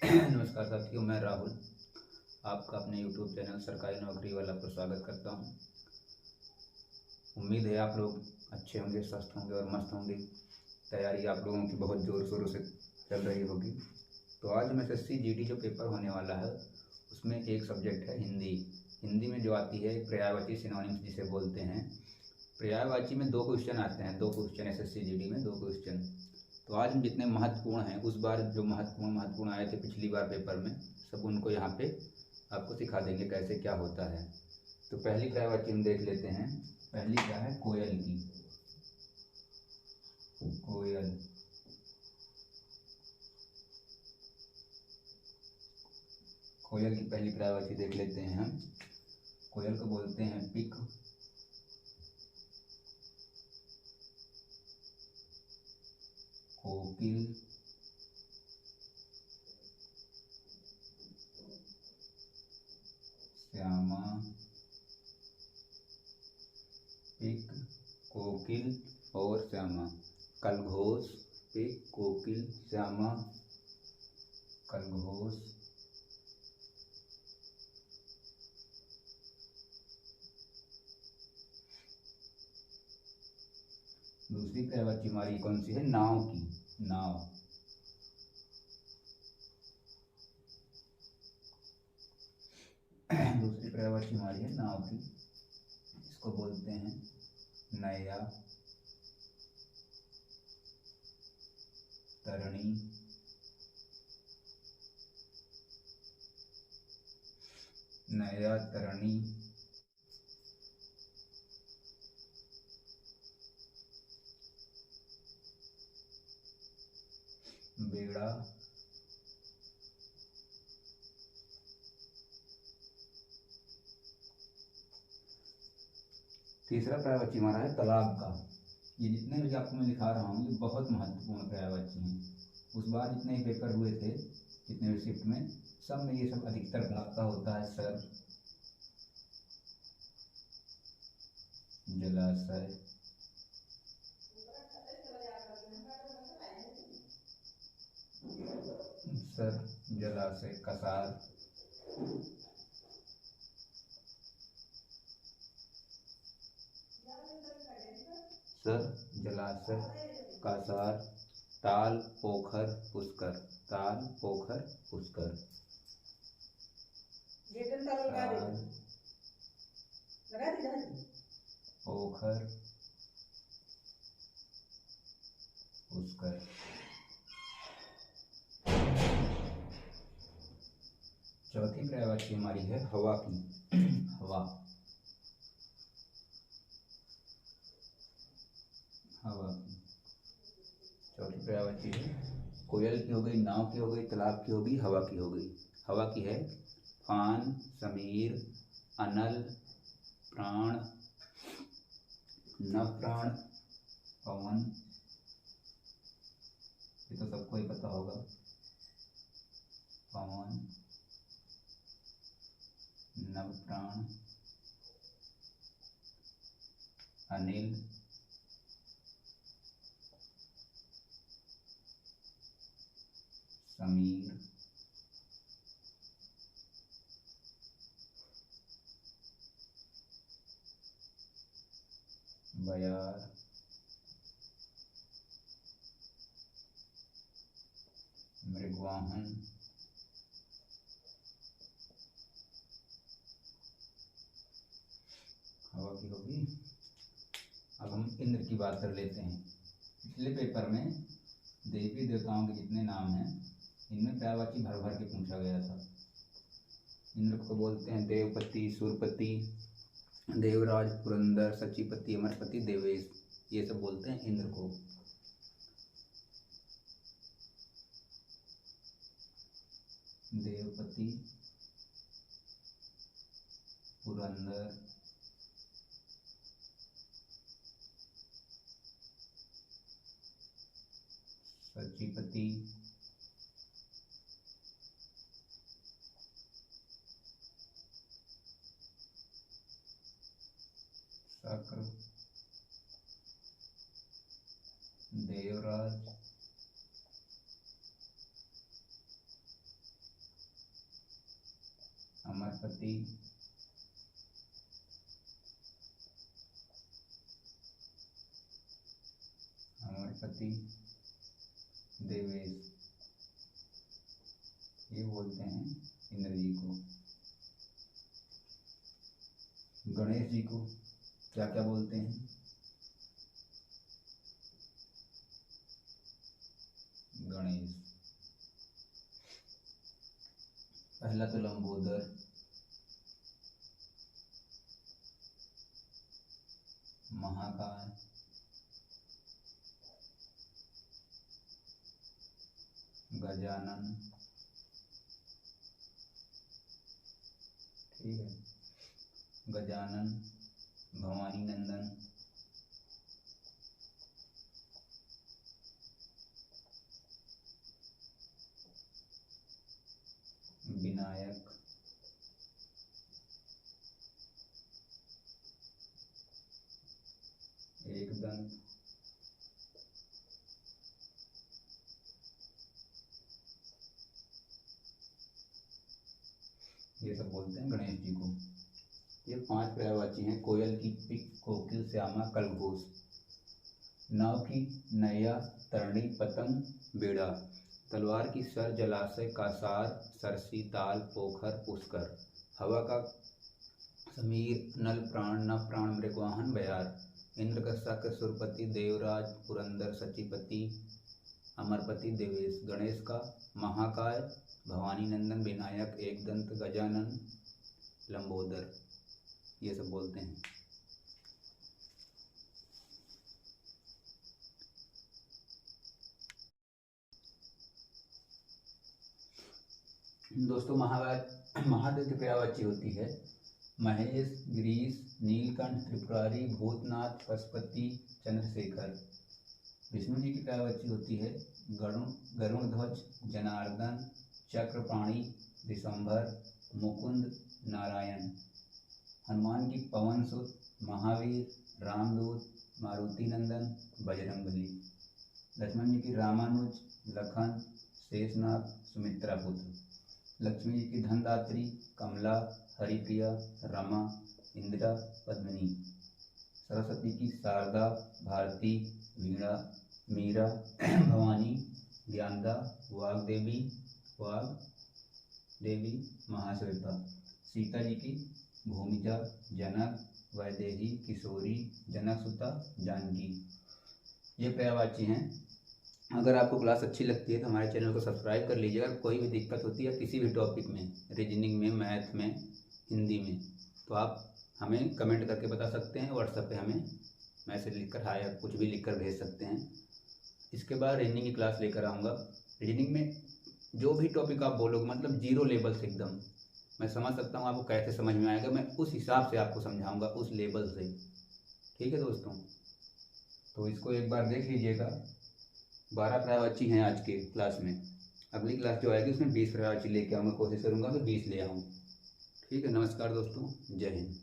नमस्कार साथियों, मैं राहुल आपका अपने YouTube चैनल सरकारी नौकरी वाला पर स्वागत करता हूं। उम्मीद है आप लोग अच्छे होंगे, स्वस्थ होंगे और मस्त होंगे। तैयारी आप लोगों की बहुत ज़ोर शोरों से चल रही होगी। तो आज में एसएससी जीडी जो पेपर होने वाला है उसमें एक सब्जेक्ट है हिंदी। हिंदी में जो आती है पर्यायवाची सिनोनिम्स जिसे बोलते हैं। पर्यायवाची में 2 क्वेश्चन आते हैं, 2 क्वेश्चन एसएससी जीडी में 2 क्वेश्चन। तो आज हम जितने महत्वपूर्ण हैं, उस बार जो महत्वपूर्ण आए थे पिछली बार पेपर में, सब उनको यहाँ पे आपको सिखा देंगे कैसे क्या होता है। तो पहली पर्यायवाची हम देख लेते हैं। पहली क्या है? कोयल की। कोयल, कोयल की पहली पर्यायवाची देख लेते हैं हम। कोयल को बोलते हैं पिक, कोकिल, श्यामा। पिक, कोकिल और श्यामा। कलघोष, पिक, कोकिल, श्यामा, कलघोष। दूसरी पर्यायवाची हमारी कौन सी है? नाव की। नाव, दूसरी पर्यायवाची हमारी है नाव की। इसको बोलते हैं नैया, तरणी, नैया, तरणी, बेड़ा, तीसरा पर्यायवाची हमारा है तालाब का। ये जितने भी आपको मैं लिखा रहा हूँ ये बहुत महत्वपूर्ण पर्यायवाची हैं। उस बार जितने भी पेपर हुए थे, जितने भी शिफ्ट में, सब में ये सब अधिकतर भाग होता है। सर, जलाशय, सर, जलाशय, कसार, सर, जलाशय, कासार, ताल, पोखर, पुष्कर। ताल, पोखर, पुष्कर। ताल, पोखर, पुष्कर। चौथी पर्यायवाची हमारी है हवा की। हवा, हवा की चौथी पर्यायवाची है। कोयल की हो गई, नाव की हो गई, तालाब की हो गई, हवा की हो गई। हवा की है फान, समीर, अनल, प्राण, नवप्राण, पवन। ये तो सबको ही पता होगा। पवन, नवप्राण, अनिल, समीर, बयार, मृगवाहन, हवा की होगी। अब हम इंद्र की बात कर लेते हैं। पिछले पेपर में देवी देवताओं के जितने नाम हैं, इनमें पर्यायवाची भर भर के पूछा गया था। इंद्र को बोलते हैं देवपति, सुरपति, देवराज, पुरंदर, सचिपति, अमरपति, देवेश। ये सब बोलते हैं इंद्र को। देवपति, पुरंदर, सचिपति, शक्र, देवराज, अमरपति, अमरपति देवेश, ये बोलते हैं इंद्र जी को। गणेश जी को क्या क्या बोलते हैं? गणेश। पहला तो लंबोदर, महाकाय, गजानन, ठीक है, गजानन, भवानी नंदन, विनायक, एकदंत, ये सब बोलते हैं गणेश जी को। ये 5 पर्यायवाची हैं। कोयल की पिक, कोकिल, श्यामा, कलघोष। नाव की नैया, तरणी, पतंग, बेड़ा। तलवार की सर, जलाशय, कासार, सरसी, ताल, पोखर, पुष्कर। हवा का समीर, नल प्राण, न प्राण, मृगवाहन, बयार। इंद्र का शक, सुरपति, देवराज, पुरंदर, सचिपति, अमरपति, देवेश। गणेश का महाकाय, भवानी नंदन, विनायक, एकदंत, गजानन, लंबोदर, ये सब बोलते हैं। दोस्तों, महादेव की पर्यायवाची होती है महेश, गिरीश, नीलकंठ, त्रिपुरारी, भूतनाथ, पशुपति, चंद्रशेखर। विष्णु जी की पर्यायवाची होती है गरुण ध्वज, जनार्दन, चक्रपाणी, दिसंबर, मुकुंद, नारायण। हनुमान की पवन सुत, महावीर, रामदूत, मारुति नंदन, बजरंगबली। लक्ष्मण जी की रामानुज, लखन, शेषनाग, सुमित्रा पुत्र। लक्ष्मी जी की धनदात्री, कमला, हरिप्रिया, रमा, इंदिरा, पद्मिनी। सरस्वती की शारदा, भारती, वीणा, मीरा, भवानी, ज्ञानदा, वाग्देवी, महाश्वेता। सीता जी की भूमिजा, जनक, वैदेही, किशोरी, जनकसुता, जानकी। ये पर्यायवाची हैं। अगर आपको क्लास अच्छी लगती है तो हमारे चैनल को सब्सक्राइब कर लीजिए। अगर कोई भी दिक्कत होती है किसी भी टॉपिक में, रीजनिंग में, मैथ में, हिंदी में, तो आप हमें कमेंट करके बता सकते हैं। व्हाट्सएप पे हमें मैसेज लिखकर, हाय, या कुछ भी लिखकर भेज सकते हैं। इसके बाद रीजनिंग की क्लास लेकर आऊँगा। रीजनिंग में जो भी टॉपिक आप बोलोगे, मतलब 0 लेवल से एकदम, मैं समझ सकता हूँ आपको कैसे समझ में आएगा, मैं उस हिसाब से आपको समझाऊँगा, उस लेवल से। ठीक है दोस्तों, तो इसको एक बार देख लीजिएगा। 12 पर्यायवाची हैं आज के क्लास में। अगली क्लास जो आएगी उसमें 20 पर्यायवाची लेके आऊँगा, कोशिश करूँगा कि 20 ले आऊँ। ठीक है, नमस्कार दोस्तों, जय हिंद।